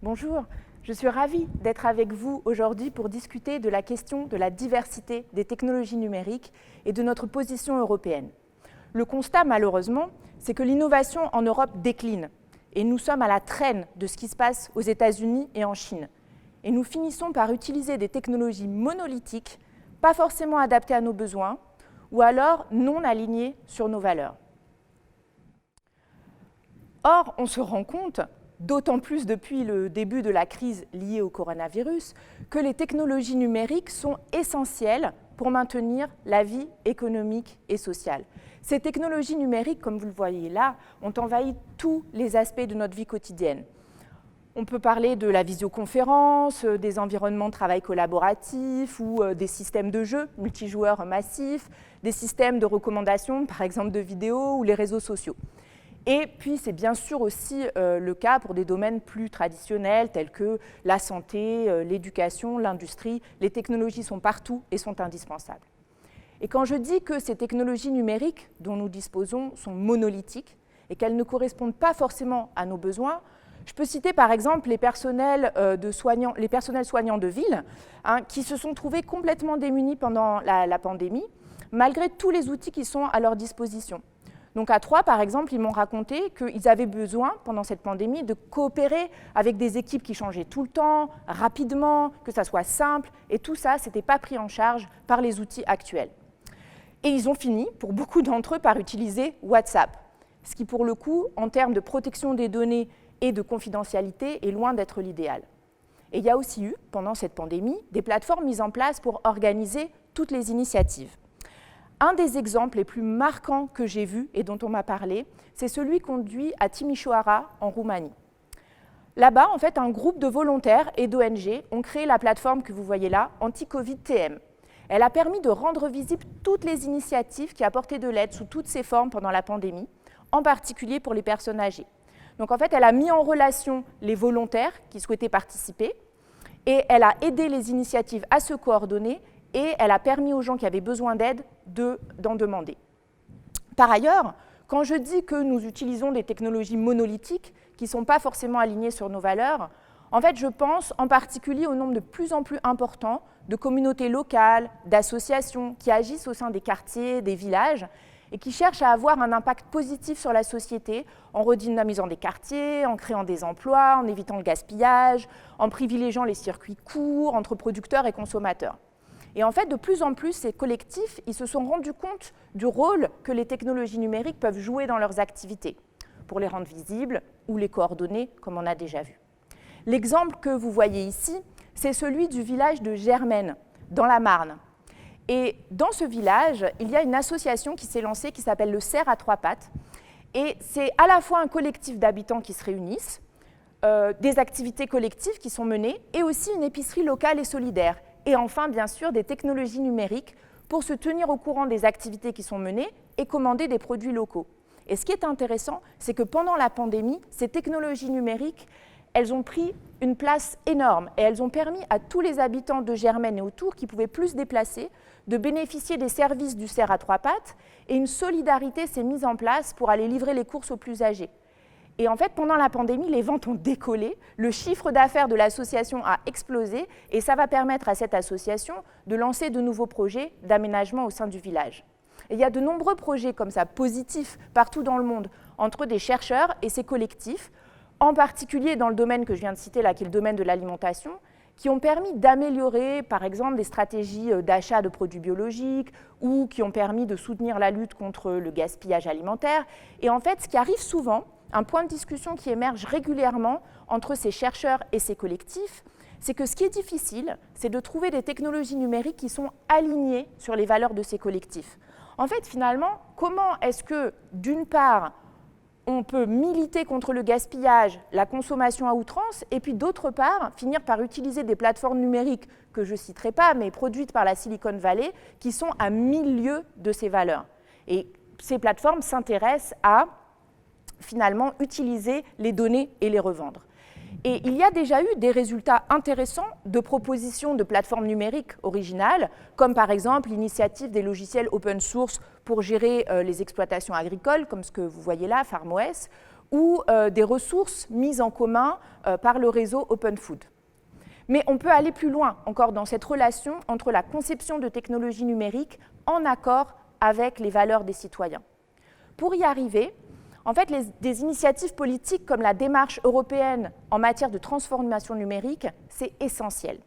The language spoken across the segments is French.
Bonjour, je suis ravie d'être avec vous aujourd'hui pour discuter de la question de la diversité des technologies numériques et de notre position européenne. Le constat, malheureusement, c'est que l'innovation en Europe décline et nous sommes à la traîne de ce qui se passe aux États-Unis et en Chine. Et nous finissons par utiliser des technologies monolithiques, pas forcément adaptées à nos besoins, ou alors non alignées sur nos valeurs. Or, on se rend compte, d'autant plus depuis le début de la crise liée au coronavirus, que les technologies numériques sont essentielles pour maintenir la vie économique et sociale. Ces technologies numériques, comme vous le voyez là, ont envahi tous les aspects de notre vie quotidienne. On peut parler de la visioconférence, des environnements de travail collaboratifs ou des systèmes de jeux multijoueurs massifs, des systèmes de recommandation, par exemple de vidéos ou les réseaux sociaux. Et puis, c'est bien sûr aussi le cas pour des domaines plus traditionnels tels que la santé, l'éducation, l'industrie. Les technologies sont partout et sont indispensables. Et quand je dis que ces technologies numériques dont nous disposons sont monolithiques et qu'elles ne correspondent pas forcément à nos besoins, je peux citer par exemple les personnels soignants de ville qui se sont trouvés complètement démunis pendant la pandémie, malgré tous les outils qui sont à leur disposition. Donc à Troyes, par exemple, ils m'ont raconté qu'ils avaient besoin, pendant cette pandémie, de coopérer avec des équipes qui changeaient tout le temps, rapidement, que ça soit simple, et tout ça, ce n'était pas pris en charge par les outils actuels. Et ils ont fini, pour beaucoup d'entre eux, par utiliser WhatsApp, ce qui, pour le coup, en termes de protection des données et de confidentialité, est loin d'être l'idéal. Et il y a aussi eu, pendant cette pandémie, des plateformes mises en place pour organiser toutes les initiatives. Un des exemples les plus marquants que j'ai vus et dont on m'a parlé, c'est celui conduit à Timișoara, en Roumanie. Là-bas, en fait, un groupe de volontaires et d'ONG ont créé la plateforme que vous voyez là, Anti-Covid TM. Elle a permis de rendre visibles toutes les initiatives qui apportaient de l'aide sous toutes ses formes pendant la pandémie, en particulier pour les personnes âgées. Donc, en fait, elle a mis en relation les volontaires qui souhaitaient participer et elle a aidé les initiatives à se coordonner et elle a permis aux gens qui avaient besoin d'aide d'en demander. Par ailleurs, quand je dis que nous utilisons des technologies monolithiques qui ne sont pas forcément alignées sur nos valeurs, en fait, je pense en particulier au nombre de plus en plus important de communautés locales, d'associations qui agissent au sein des quartiers, des villages, et qui cherchent à avoir un impact positif sur la société en redynamisant des quartiers, en créant des emplois, en évitant le gaspillage, en privilégiant les circuits courts entre producteurs et consommateurs. Et en fait, de plus en plus, ces collectifs, ils se sont rendus compte du rôle que les technologies numériques peuvent jouer dans leurs activités, pour les rendre visibles ou les coordonner, comme on a déjà vu. L'exemple que vous voyez ici, c'est celui du village de Germaine, dans la Marne. Et dans ce village, il y a une association qui s'est lancée qui s'appelle le Cerf à trois pattes. Et c'est à la fois un collectif d'habitants qui se réunissent, des activités collectives qui sont menées, et aussi une épicerie locale et solidaire. Et enfin, bien sûr, des technologies numériques pour se tenir au courant des activités qui sont menées et commander des produits locaux. Et ce qui est intéressant, c'est que pendant la pandémie, ces technologies numériques, elles ont pris une place énorme et elles ont permis à tous les habitants de Germaine et autour qui pouvaient plus se déplacer de bénéficier des services du Cerf à trois pattes et une solidarité s'est mise en place pour aller livrer les courses aux plus âgés. Et en fait, pendant la pandémie, les ventes ont décollé, le chiffre d'affaires de l'association a explosé et ça va permettre à cette association de lancer de nouveaux projets d'aménagement au sein du village. Et il y a de nombreux projets comme ça, positifs, partout dans le monde, entre des chercheurs et ces collectifs, en particulier dans le domaine que je viens de citer là, qui est le domaine de l'alimentation, qui ont permis d'améliorer, par exemple, des stratégies d'achat de produits biologiques ou qui ont permis de soutenir la lutte contre le gaspillage alimentaire. Et en fait, ce qui arrive souvent, un point de discussion qui émerge régulièrement entre ces chercheurs et ces collectifs, c'est que ce qui est difficile, c'est de trouver des technologies numériques qui sont alignées sur les valeurs de ces collectifs. En fait, finalement, comment est-ce que, d'une part, on peut militer contre le gaspillage, la consommation à outrance, et puis d'autre part, finir par utiliser des plateformes numériques que je ne citerai pas, mais produites par la Silicon Valley, qui sont à 1000 lieues de ces valeurs. Et ces plateformes s'intéressent à, finalement, utiliser les données et les revendre. Et il y a déjà eu des résultats intéressants de propositions de plateformes numériques originales, comme par exemple l'initiative des logiciels open source pour gérer les exploitations agricoles, comme ce que vous voyez là, FarmOS, ou des ressources mises en commun par le réseau Open Food. Mais on peut aller plus loin encore dans cette relation entre la conception de technologies numériques en accord avec les valeurs des citoyens. Pour y arriver, en fait, des initiatives politiques comme la démarche européenne en matière de transformation numérique, c'est essentiel.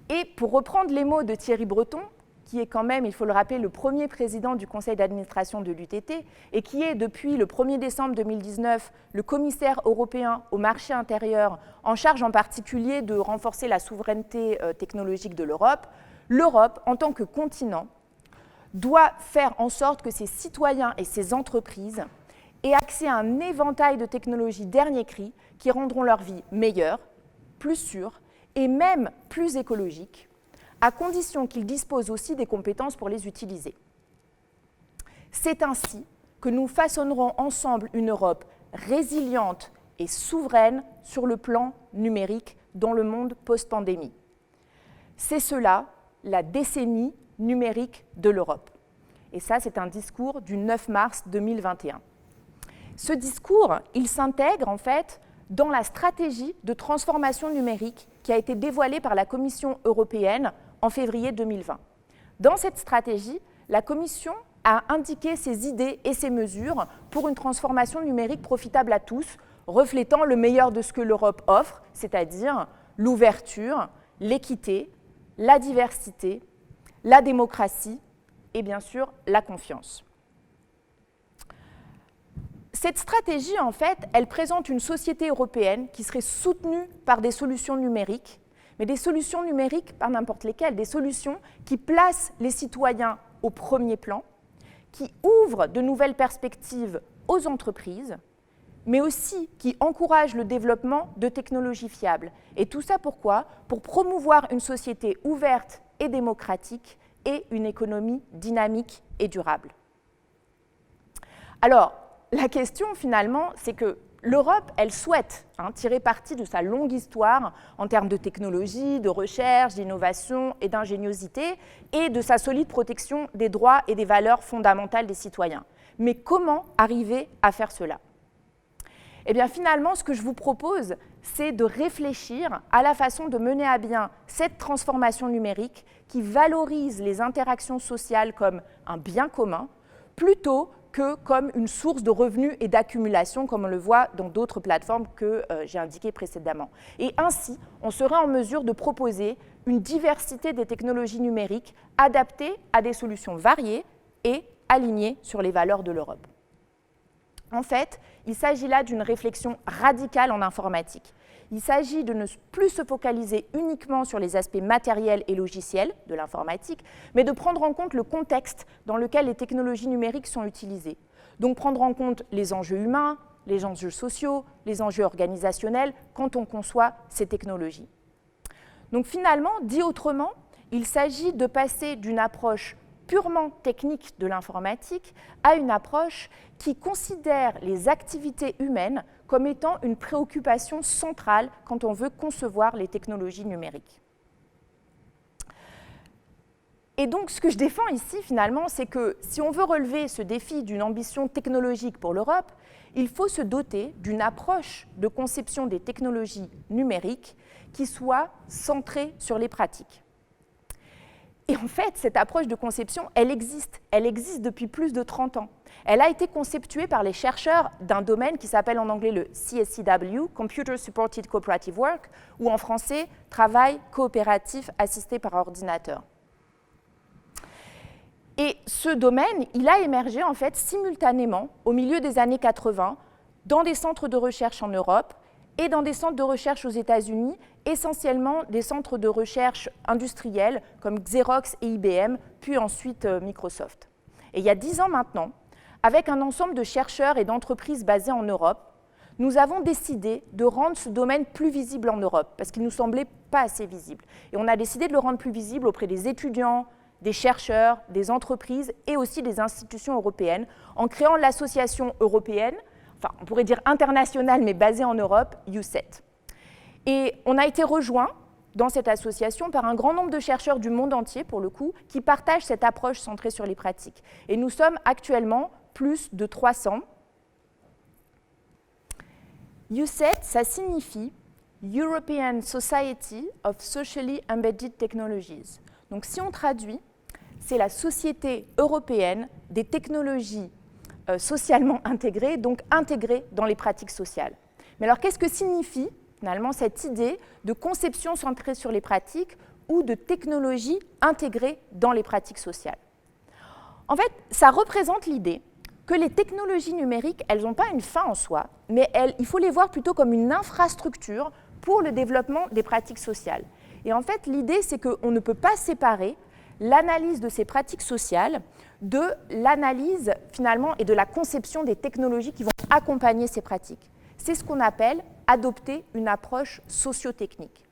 Et pour reprendre les mots de Thierry Breton, qui est quand même, il faut le rappeler, le premier président du conseil d'administration de l'UTT et qui est, depuis le 1er décembre 2019, le commissaire européen au marché intérieur, en charge en particulier de renforcer la souveraineté technologique de l'Europe, l'Europe, en tant que continent, doit faire en sorte que ses citoyens et ses entreprises aient accès à un éventail de technologies dernier cri qui rendront leur vie meilleure, plus sûre et même plus écologique, à condition qu'ils disposent aussi des compétences pour les utiliser. C'est ainsi que nous façonnerons ensemble une Europe résiliente et souveraine sur le plan numérique dans le monde post-pandémie. C'est cela, la décennie numérique de l'Europe. Et ça, c'est un discours du 9 mars 2021. Ce discours, il s'intègre en fait dans la stratégie de transformation numérique qui a été dévoilée par la Commission européenne en février 2020. Dans cette stratégie, la Commission a indiqué ses idées et ses mesures pour une transformation numérique profitable à tous, reflétant le meilleur de ce que l'Europe offre, c'est-à-dire l'ouverture, l'équité, la diversité, la démocratie et bien sûr la confiance. Cette stratégie, en fait, elle présente une société européenne qui serait soutenue par des solutions numériques, mais des solutions numériques, pas n'importe lesquelles, des solutions qui placent les citoyens au premier plan, qui ouvrent de nouvelles perspectives aux entreprises, mais aussi qui encouragent le développement de technologies fiables. Et tout ça pourquoi ? Pour promouvoir une société ouverte et démocratique et une économie dynamique et durable. Alors, la question finalement, c'est que l'Europe, elle souhaite tirer parti de sa longue histoire en termes de technologie, de recherche, d'innovation et d'ingéniosité, et de sa solide protection des droits et des valeurs fondamentales des citoyens. Mais comment arriver à faire cela ? Eh bien finalement, ce que je vous propose, c'est de réfléchir à la façon de mener à bien cette transformation numérique qui valorise les interactions sociales comme un bien commun, plutôt que comme une source de revenus et d'accumulation, comme on le voit dans d'autres plateformes que j'ai indiquées précédemment. Et ainsi, on serait en mesure de proposer une diversité des technologies numériques adaptées à des solutions variées et alignées sur les valeurs de l'Europe. En fait, il s'agit là d'une réflexion radicale en informatique. Il s'agit de ne plus se focaliser uniquement sur les aspects matériels et logiciels de l'informatique, mais de prendre en compte le contexte dans lequel les technologies numériques sont utilisées. Donc prendre en compte les enjeux humains, les enjeux sociaux, les enjeux organisationnels quand on conçoit ces technologies. Donc finalement, dit autrement, il s'agit de passer d'une approche purement technique de l'informatique à une approche qui considère les activités humaines comme étant une préoccupation centrale quand on veut concevoir les technologies numériques. Et donc, ce que je défends ici, finalement, c'est que si on veut relever ce défi d'une ambition technologique pour l'Europe, il faut se doter d'une approche de conception des technologies numériques qui soit centrée sur les pratiques. Et en fait, cette approche de conception, elle existe depuis plus de 30 ans. Elle a été conceptuée par les chercheurs d'un domaine qui s'appelle en anglais le CSCW, Computer Supported Cooperative Work, ou en français, travail coopératif assisté par ordinateur. Et ce domaine, il a émergé en fait simultanément au milieu des années 80 dans des centres de recherche en Europe et dans des centres de recherche aux États-Unis, essentiellement des centres de recherche industriels comme Xerox et IBM, puis ensuite Microsoft. Et il y a 10 ans maintenant, avec un ensemble de chercheurs et d'entreprises basées en Europe, nous avons décidé de rendre ce domaine plus visible en Europe, parce qu'il ne nous semblait pas assez visible. Et on a décidé de le rendre plus visible auprès des étudiants, des chercheurs, des entreprises et aussi des institutions européennes, en créant l'association européenne, enfin on pourrait dire internationale mais basée en Europe, EUCET. Et on a été rejoint dans cette association par un grand nombre de chercheurs du monde entier, pour le coup, qui partagent cette approche centrée sur les pratiques. Et nous sommes actuellement plus de 300. EUSET, ça signifie European Society of Socially Embedded Technologies. Donc si on traduit, c'est la Société européenne des technologies socialement intégrées, donc intégrées dans les pratiques sociales. Mais alors qu'est-ce que signifie finalement cette idée de conception centrée sur les pratiques ou de technologie intégrée dans les pratiques sociales? En fait, ça représente l'idée que les technologies numériques, elles n'ont pas une fin en soi, mais il faut les voir plutôt comme une infrastructure pour le développement des pratiques sociales. Et en fait, l'idée, c'est qu'on ne peut pas séparer l'analyse de ces pratiques sociales de l'analyse, finalement, et de la conception des technologies qui vont accompagner ces pratiques. C'est ce qu'on appelle adopter une approche sociotechnique.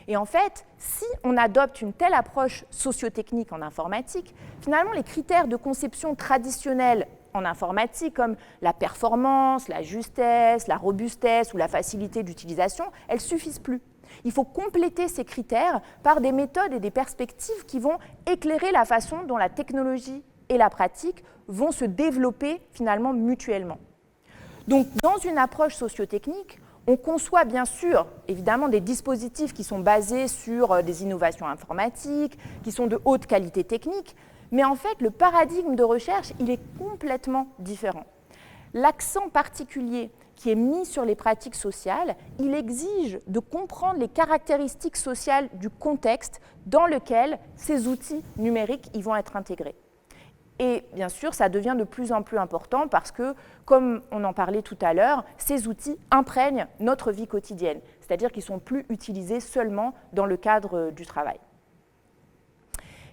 Et en fait, si on adopte une telle approche sociotechnique en informatique, finalement, les critères de conception traditionnels en informatique, comme la performance, la justesse, la robustesse ou la facilité d'utilisation, elles ne suffisent plus. Il faut compléter ces critères par des méthodes et des perspectives qui vont éclairer la façon dont la technologie et la pratique vont se développer finalement mutuellement. Donc, dans une approche sociotechnique, on conçoit bien sûr, évidemment, des dispositifs qui sont basés sur des innovations informatiques, qui sont de haute qualité technique, mais en fait, le paradigme de recherche, il est complètement différent. L'accent particulier qui est mis sur les pratiques sociales, il exige de comprendre les caractéristiques sociales du contexte dans lequel ces outils numériques ils vont être intégrés. Et bien sûr, ça devient de plus en plus important parce que, comme on en parlait tout à l'heure, ces outils imprègnent notre vie quotidienne, c'est-à-dire qu'ils ne sont plus utilisés seulement dans le cadre du travail.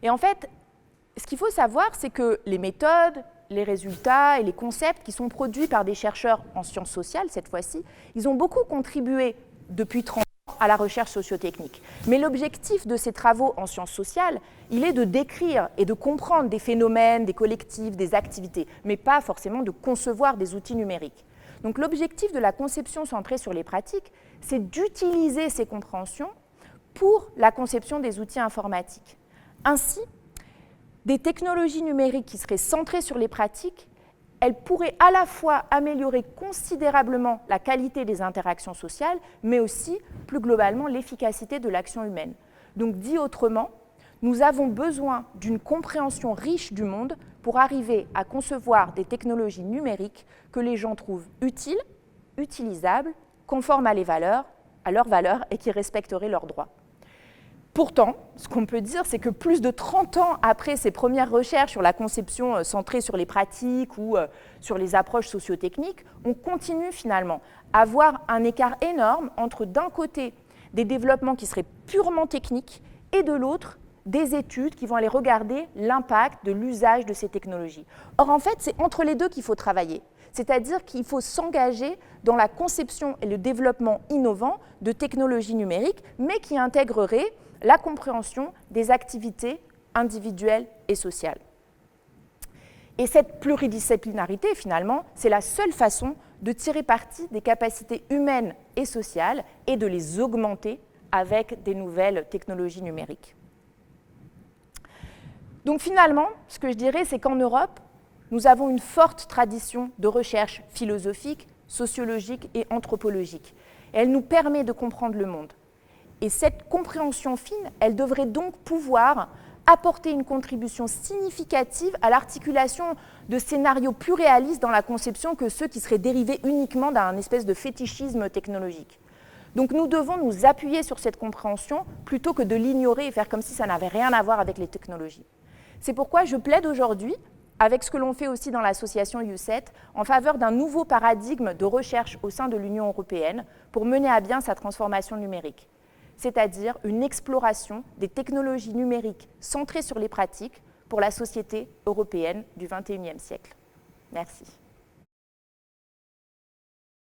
Et en fait, ce qu'il faut savoir, c'est que les méthodes, les résultats et les concepts qui sont produits par des chercheurs en sciences sociales, cette fois-ci, ils ont beaucoup contribué depuis 30 ans à la recherche sociotechnique. Mais l'objectif de ces travaux en sciences sociales, il est de décrire et de comprendre des phénomènes, des collectifs, des activités, mais pas forcément de concevoir des outils numériques. Donc l'objectif de la conception centrée sur les pratiques, c'est d'utiliser ces compréhensions pour la conception des outils informatiques. Ainsi, des technologies numériques qui seraient centrées sur les pratiques, elles pourraient à la fois améliorer considérablement la qualité des interactions sociales, mais aussi, plus globalement, l'efficacité de l'action humaine. Donc, dit autrement, nous avons besoin d'une compréhension riche du monde pour arriver à concevoir des technologies numériques que les gens trouvent utiles, utilisables, conformes à leurs valeurs et qui respecteraient leurs droits. Pourtant, ce qu'on peut dire, c'est que plus de 30 ans après ces premières recherches sur la conception centrée sur les pratiques ou sur les approches sociotechniques, on continue finalement à voir un écart énorme entre, d'un côté, des développements qui seraient purement techniques et de l'autre, des études qui vont aller regarder l'impact de l'usage de ces technologies. Or, en fait, c'est entre les deux qu'il faut travailler. C'est-à-dire qu'il faut s'engager dans la conception et le développement innovant de technologies numériques, mais qui intégreraient la compréhension des activités individuelles et sociales. Et cette pluridisciplinarité, finalement, c'est la seule façon de tirer parti des capacités humaines et sociales et de les augmenter avec des nouvelles technologies numériques. Donc finalement, ce que je dirais, c'est qu'en Europe, nous avons une forte tradition de recherche philosophique, sociologique et anthropologique. Et elle nous permet de comprendre le monde. Et cette compréhension fine, elle devrait donc pouvoir apporter une contribution significative à l'articulation de scénarios plus réalistes dans la conception que ceux qui seraient dérivés uniquement d'un espèce de fétichisme technologique. Donc nous devons nous appuyer sur cette compréhension plutôt que de l'ignorer et faire comme si ça n'avait rien à voir avec les technologies. C'est pourquoi je plaide aujourd'hui, avec ce que l'on fait aussi dans l'association EUSET, en faveur d'un nouveau paradigme de recherche au sein de l'Union européenne pour mener à bien sa transformation numérique, c'est-à-dire une exploration des technologies numériques centrées sur les pratiques pour la société européenne du XXIe siècle. Merci.